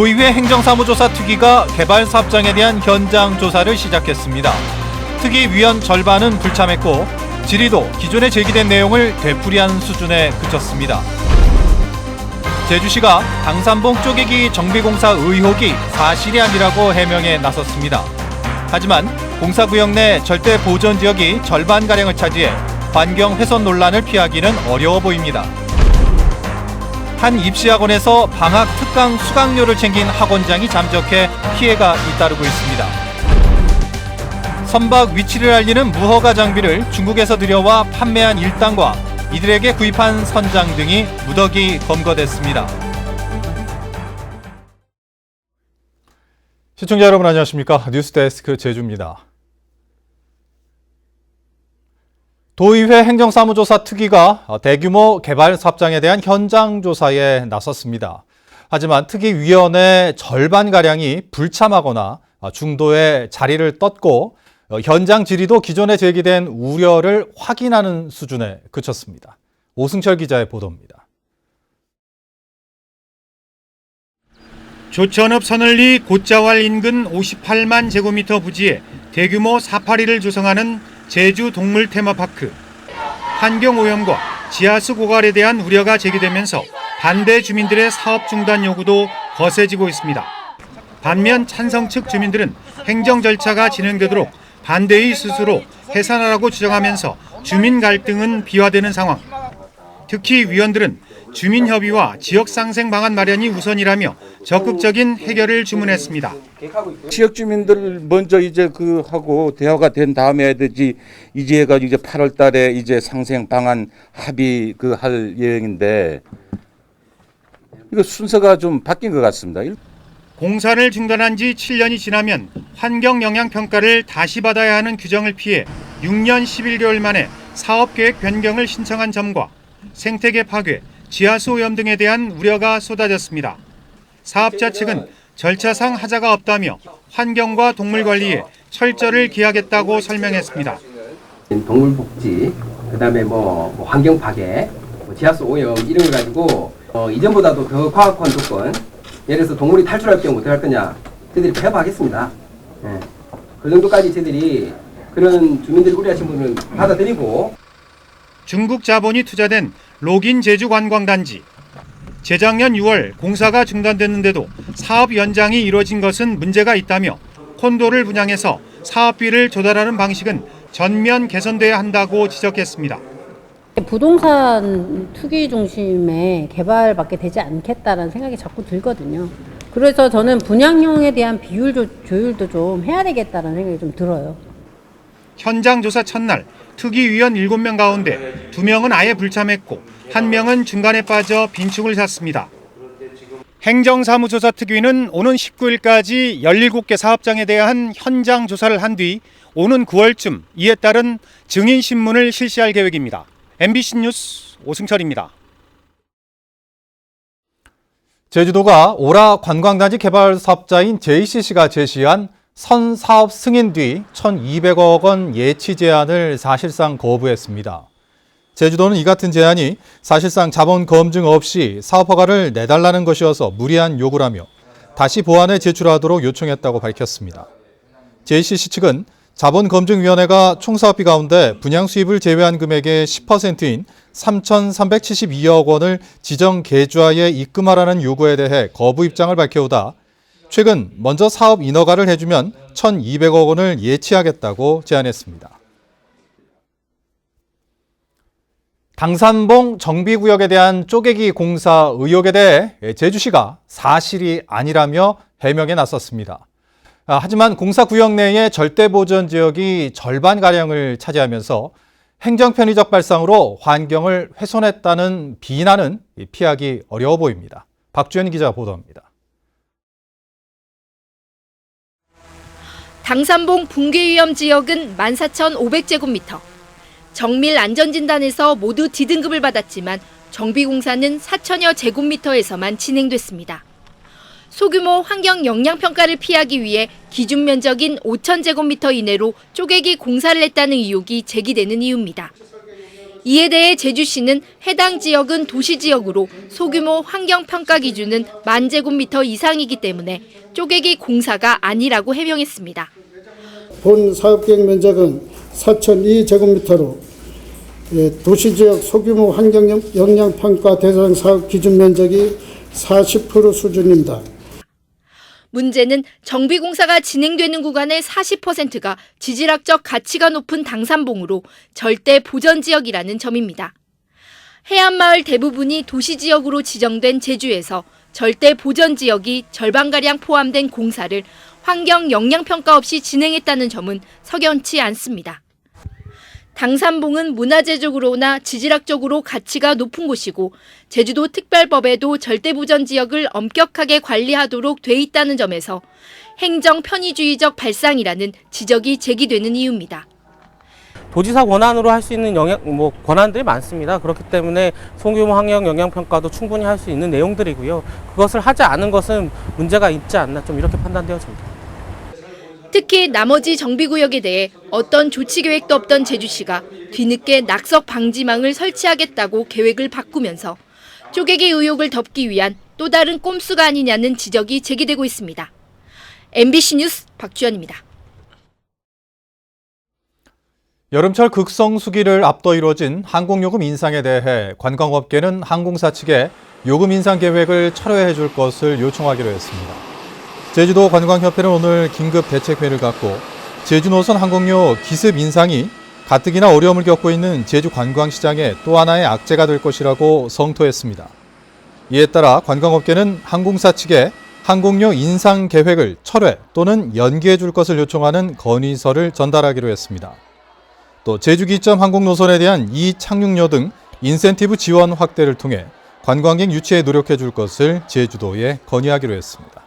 도의회 행정사무조사 특위가 개발사업장에 대한 현장 조사를 시작했습니다. 특위 위원 절반은 불참했고 질의도 기존에 제기된 내용을 되풀이한 수준에 그쳤습니다. 제주시가 당산봉 쪼개기 정비공사 의혹이 사실이 아니라고 해명에 나섰습니다. 하지만 공사구역 내 절대 보전지역이 절반가량을 차지해 환경 훼손 논란을 피하기는 어려워 보입니다. 한 입시학원에서 방학 특강 수강료를 챙긴 학원장이 잠적해 피해가 잇따르고 있습니다. 선박 위치를 알리는 무허가 장비를 중국에서 들여와 판매한 일당과 이들에게 구입한 선장 등이 무더기 검거됐습니다. 시청자 여러분 안녕하십니까? 뉴스데스크 제주입니다. 도의회 행정사무조사 특위가 대규모 개발 사업장에 대한 현장 조사에 나섰습니다. 하지만 특위위원회 절반가량이 불참하거나 중도에 자리를 떴고 현장 질의도 기존에 제기된 우려를 확인하는 수준에 그쳤습니다. 오승철 기자의 보도입니다. 조천읍 서늘리 곶자왈 인근 58만 제곱미터 부지에 대규모 사파리를 조성하는 제주 동물 테마파크. 환경오염과 지하수 고갈에 대한 우려가 제기되면서 반대 주민들의 사업 중단 요구도 거세지고 있습니다. 반면 찬성 측 주민들은 행정 절차가 진행되도록 반대의 스스로 해산하라고 주장하면서 주민 갈등은 비화되는 상황. 특히 위원들은 주민협의와 지역상생 방안 마련이 우선이라며 적극적인 해결을 주문했습니다. 지역 주민들 먼저 이제 하고 대화가 된 다음에 해야 되지 이제 해가지고 이제 8월달에 이제 상생 방안 합의 할 예정인데 이거 순서가 좀 바뀐 것 같습니다. 공사를 중단한 지 7년이 지나면 환경 영향 평가를 다시 받아야 하는 규정을 피해 6년 11개월 만에 사업계획 변경을 신청한 점과 생태계 파괴, 지하수 오염 등에 대한 우려가 쏟아졌습니다. 사업자 측은 절차상 하자가 없다며 환경과 동물 관리에 철저를 기하겠다고 설명했습니다. 동물 복지, 그다음에 환경 파괴, 지하수 오염 이런 걸 가지고 이전보다도 더 과학화한 조건, 예를 들어서 동물이 탈출할 경우 어떻게 할 거냐, 저희들이 배워하겠습니다. 그 정도까지 저희들이 그런 주민들이 우려하신 부분을 받아들이고. 중국 자본이 투자된 록인 제주 관광단지. 재작년 6월 공사가 중단됐는데도 사업 연장이 이뤄진 것은 문제가 있다며 콘도를 분양해서 사업비를 조달하는 방식은 전면 개선돼야 한다고 지적했습니다. 부동산 투기 중심의 개발밖에 되지 않겠다라는 생각이 자꾸 들거든요. 그래서 저는 분양형에 대한 비율 조율도 좀 해야 되겠다는 생각이 좀 들어요. 현장 조사 첫날 특위위원 7명 가운데 2명은 아예 불참했고 1명은 중간에 빠져 빈축을 샀습니다. 행정사무조사 특위는 오는 19일까지 17개 사업장에 대한 현장 조사를 한 뒤 오는 9월쯤 이에 따른 증인신문을 실시할 계획입니다. MBC 뉴스 오승철입니다. 제주도가 오라 관광단지 개발 사업자인 JCC가 제시한 선사업 승인 뒤 1,200억 원 예치 제안을 사실상 거부했습니다. 제주도는 이 같은 제안이 사실상 자본 검증 없이 사업 허가를 내달라는 것이어서 무리한 요구라며 다시 보완에 제출하도록 요청했다고 밝혔습니다. JCC 측은 자본검증위원회가 총사업비 가운데 분양 수입을 제외한 금액의 10%인 3,372억 원을 지정 계좌에 입금하라는 요구에 대해 거부 입장을 밝혀오다 최근 먼저 사업 인허가를 해주면 1,200억 원을 예치하겠다고 제안했습니다. 당산봉 정비구역에 대한 쪼개기 공사 의혹에 대해 제주시가 사실이 아니라며 해명에 나섰습니다. 하지만 공사구역 내의 절대보전 지역이 절반가량을 차지하면서 행정편의적 발상으로 환경을 훼손했다는 비난은 피하기 어려워 보입니다. 박주현 기자 보도합니다. 당산봉 붕괴위험 지역은 14,500제곱미터. 정밀 안전진단에서 모두 D등급을 받았지만 정비공사는 4천여 제곱미터에서만 진행됐습니다. 소규모 환경 영향평가를 피하기 위해 기준 면적인 5,000제곱미터 이내로 쪼개기 공사를 했다는 의혹이 제기되는 이유입니다. 이에 대해 제주시는 해당 지역은 도시지역으로 소규모 환경평가 기준은 10,000제곱미터 이상이기 때문에 쪼개기 공사가 아니라고 해명했습니다. 본 사업계획 면적은 4,002제곱미터로 도시지역 소규모 환경 영향평가 대상 사업 기준 면적이 40% 수준입니다. 문제는 정비공사가 진행되는 구간의 40%가 지질학적 가치가 높은 당산봉으로 절대 보전지역이라는 점입니다. 해안마을 대부분이 도시지역으로 지정된 제주에서 절대 보전지역이 절반가량 포함된 공사를 환경 영향평가 없이 진행했다는 점은 석연치 않습니다. 당산봉은 문화재적으로나 지질학적으로 가치가 높은 곳이고 제주도 특별법에도 절대보전지역을 엄격하게 관리하도록 돼 있다는 점에서 행정 편의주의적 발상이라는 지적이 제기되는 이유입니다. 도지사 권한으로 할 수 있는 권한들이 많습니다. 그렇기 때문에 소규모 환경 영향평가도 충분히 할 수 있는 내용들이고요. 그것을 하지 않은 것은 문제가 있지 않나 좀 이렇게 판단되어집니다. 특히 나머지 정비구역에 대해 어떤 조치 계획도 없던 제주시가 뒤늦게 낙석 방지망을 설치하겠다고 계획을 바꾸면서 쪼개기 의혹을 덮기 위한 또 다른 꼼수가 아니냐는 지적이 제기되고 있습니다. MBC 뉴스 박주연입니다. 여름철 극성수기를 앞둬 이루어진 항공요금 인상에 대해 관광업계는 항공사 측에 요금 인상 계획을 철회해 줄 것을 요청하기로 했습니다. 제주도 관광협회는 오늘 긴급 대책회의를 갖고 제주 노선 항공료 기습 인상이 가뜩이나 어려움을 겪고 있는 제주 관광시장의 또 하나의 악재가 될 것이라고 성토했습니다. 이에 따라 관광업계는 항공사 측에 항공료 인상 계획을 철회 또는 연기해 줄 것을 요청하는 건의서를 전달하기로 했습니다. 또 제주기점 항공노선에 대한 이익 착륙료 등 인센티브 지원 확대를 통해 관광객 유치에 노력해 줄 것을 제주도에 건의하기로 했습니다.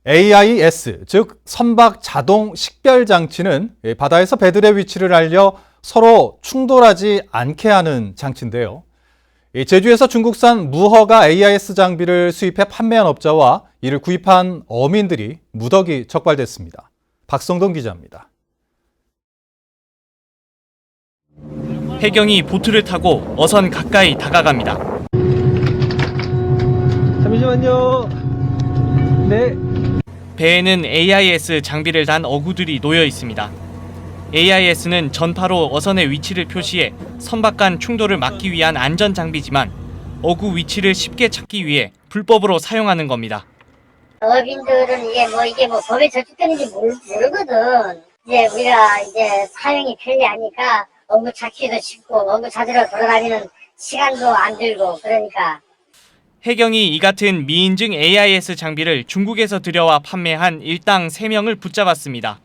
AIS, 즉 선박 자동 식별 장치는 바다에서 배들의 위치를 알려 서로 충돌하지 않게 하는 장치인데요. 제주에서 중국산 무허가 AIS 장비를 수입해 판매한 업자와 이를 구입한 어민들이 무더기 적발됐습니다. 박성동 기자입니다. 해경이 보트를 타고 어선 가까이 다가갑니다. 잠시만요. 네. 배에는 AIS 장비를 단 어구들이 놓여 있습니다. AIS는 전파로 어선의 위치를 표시해 선박 간 충돌을 막기 위한 안전 장비지만 어구 위치를 쉽게 찾기 위해 불법으로 사용하는 겁니다. 어민들은 이게 법에 저촉되는지 모르거든. 이제 우리가 사용이 편리하니까 어구 찾기도 쉽고 어구 찾으러 돌아다니는 시간도 안 들고 그러니까. 해경이 이 같은 미인증 AIS 장비를 중국에서 들여와 판매한 일당 3명을 붙잡았습니다.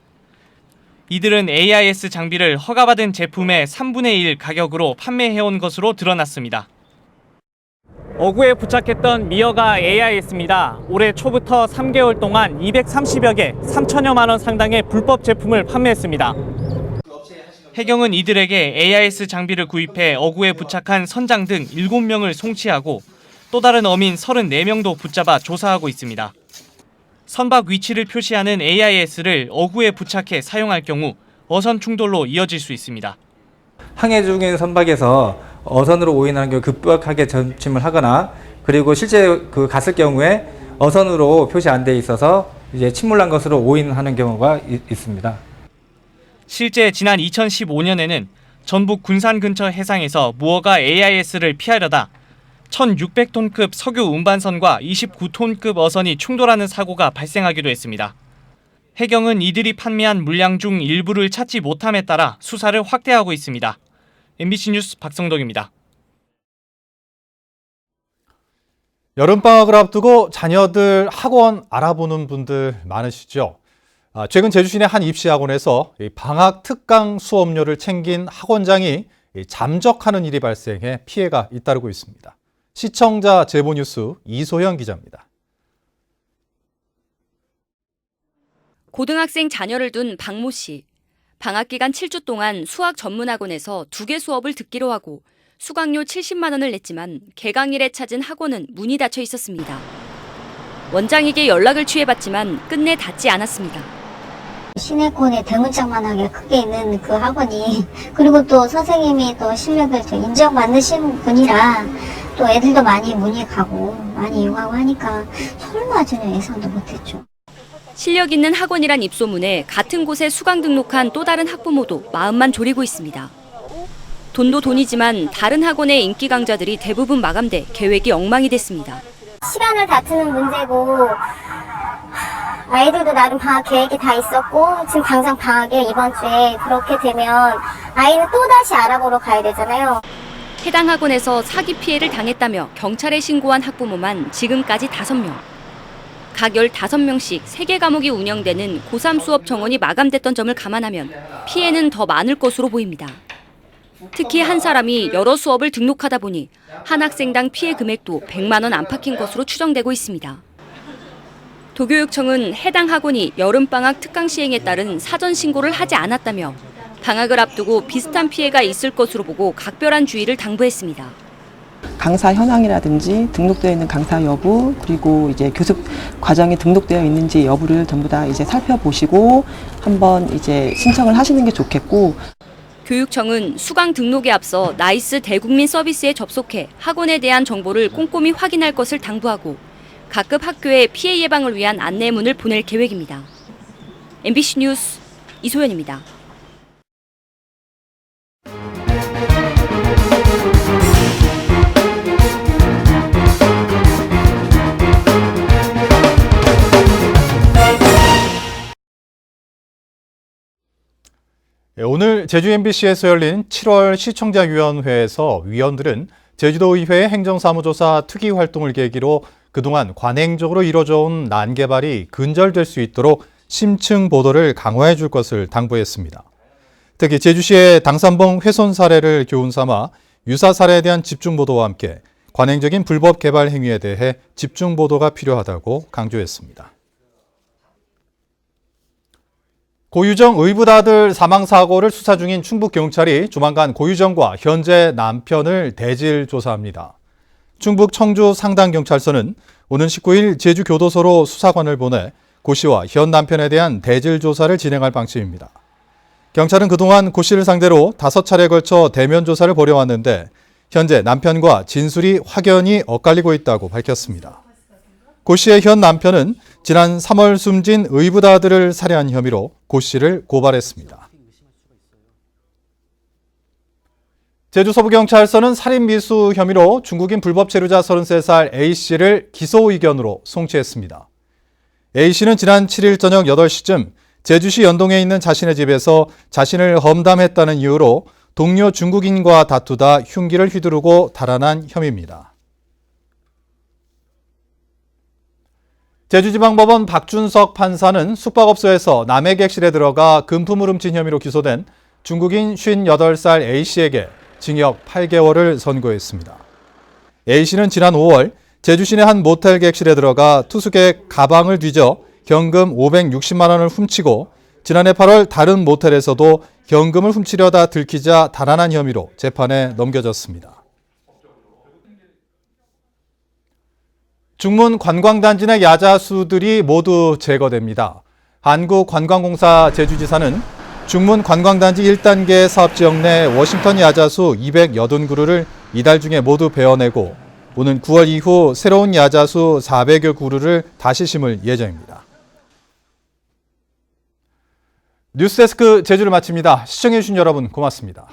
이들은 AIS 장비를 허가받은 제품의 3분의 1 가격으로 판매해온 것으로 드러났습니다. 어구에 부착했던 미허가 AIS입니다. 올해 초부터 3개월 동안 230여 개, 3천여만 원 상당의 불법 제품을 판매했습니다. 해경은 이들에게 AIS 장비를 구입해 어구에 부착한 선장 등 7명을 송치하고 또 다른 어민 34명도 붙잡아 조사하고 있습니다. 선박 위치를 표시하는 AIS를 어구에 부착해 사용할 경우 어선 충돌로 이어질 수 있습니다. 항해 중인 선박에서 어선으로 오인하는 경우 급박하게 전침을 하거나 그리고 실제 갔을 경우에 어선으로 표시 안 돼 있어서 이제 침몰한 것으로 오인하는 경우가 있습니다. 실제 지난 2015년에는 전북 군산 근처 해상에서 무허가 AIS를 피하려다 1,600톤급 석유 운반선과 29톤급 어선이 충돌하는 사고가 발생하기도 했습니다. 해경은 이들이 판매한 물량 중 일부를 찾지 못함에 따라 수사를 확대하고 있습니다. MBC 뉴스 박성덕입니다. 여름방학을 앞두고 자녀들 학원 알아보는 분들 많으시죠? 최근 제주시내 한 입시학원에서 방학 특강 수업료를 챙긴 학원장이 잠적하는 일이 발생해 피해가 잇따르고 있습니다. 시청자 제보뉴스 이소영 기자입니다. 고등학생 자녀를 둔 박모 씨. 방학 기간 7주 동안 수학 전문학원에서 2개 수업을 듣기로 하고 수강료 70만 원을 냈지만 개강일에 찾은 학원은 문이 닫혀 있었습니다. 원장에게 연락을 취해봤지만 끝내 닫지 않았습니다. 시내권에 대문짝만하게 크게 있는 그 학원이 그리고 또 선생님이 또 실력을 또 인정받으신 분이라 또 애들도 많이 문의 가고 많이 이용하고 하니까 설마 전혀 예상도 못했죠. 실력 있는 학원이란 입소문에 같은 곳에 수강 등록한 또 다른 학부모도 마음만 졸이고 있습니다. 돈도 돈이지만 다른 학원의 인기 강좌들이 대부분 마감돼 계획이 엉망이 됐습니다. 시간을 다투는 문제고 아이들도 나름 방학 계획이 다 있었고 지금 당장 방학에 이번 주에 그렇게 되면 아이는 또다시 알아보러 가야 되잖아요. 해당 학원에서 사기 피해를 당했다며 경찰에 신고한 학부모만 지금까지 5명. 각 15명씩 3개 과목이 운영되는 고3 수업 정원이 마감됐던 점을 감안하면 피해는 더 많을 것으로 보입니다. 특히 한 사람이 여러 수업을 등록하다 보니 한 학생당 피해 금액도 100만 원 안팎인 것으로 추정되고 있습니다. 도교육청은 해당 학원이 여름방학 특강 시행에 따른 사전 신고를 하지 않았다며 방학을 앞두고 비슷한 피해가 있을 것으로 보고 각별한 주의를 당부했습니다. 강사 현황이라든지 등록되어 있는 강사 여부 그리고 이제 교습 과정에 등록되어 있는지 여부를 전부 다 이제 살펴보시고 한번 이제 신청을 하시는 게 좋겠고. 교육청은 수강 등록에 앞서 나이스 대국민 서비스에 접속해 학원에 대한 정보를 꼼꼼히 확인할 것을 당부하고 각급 학교에 피해 예방을 위한 안내문을 보낼 계획입니다. MBC 뉴스 이소연입니다. 오늘 제주 MBC에서 열린 7월 시청자위원회에서 위원들은 제주도의회의 행정사무조사 특위 활동을 계기로 그동안 관행적으로 이뤄져온 난개발이 근절될 수 있도록 심층 보도를 강화해 줄 것을 당부했습니다. 특히 제주시의 당산봉 훼손 사례를 교훈 삼아 유사 사례에 대한 집중 보도와 함께 관행적인 불법 개발 행위에 대해 집중 보도가 필요하다고 강조했습니다. 고유정 의붓아들 사망사고를 수사 중인 충북경찰이 조만간 고유정과 현재 남편을 대질 조사합니다. 충북 청주 상당경찰서는 오는 19일 제주교도소로 수사관을 보내 고 씨와 현 남편에 대한 대질 조사를 진행할 방침입니다. 경찰은 그동안 고 씨를 상대로 5차례에 걸쳐 대면 조사를 벌여왔는데 현재 남편과 진술이 확연히 엇갈리고 있다고 밝혔습니다. 고 씨의 현 남편은 지난 3월 숨진 의붓아들을 살해한 혐의로 고 씨를 고발했습니다. 제주 서부경찰서는 살인미수 혐의로 중국인 불법 체류자 33살 A씨를 기소 의견으로 송치했습니다. A씨는 지난 7일 저녁 8시쯤 제주시 연동에 있는 자신의 집에서 자신을 험담했다는 이유로 동료 중국인과 다투다 흉기를 휘두르고 달아난 혐의입니다. 제주지방법원 박준석 판사는 숙박업소에서 남의 객실에 들어가 금품을 훔친 혐의로 기소된 중국인 58살 A씨에게 징역 8개월을 선고했습니다. A씨는 지난 5월 제주 시내 한 모텔 객실에 들어가 투숙객 가방을 뒤져 현금 560만 원을 훔치고 지난해 8월 다른 모텔에서도 현금을 훔치려다 들키자 달아난 혐의로 재판에 넘겨졌습니다. 중문 관광단지 내 야자수들이 모두 제거됩니다. 한국관광공사 제주지사는 중문 관광단지 1단계 사업지역 내 워싱턴 야자수 280그루를 이달 중에 모두 베어내고 오는 9월 이후 새로운 야자수 400여 그루를 다시 심을 예정입니다. 뉴스데스크 제주를 마칩니다. 시청해주신 여러분 고맙습니다.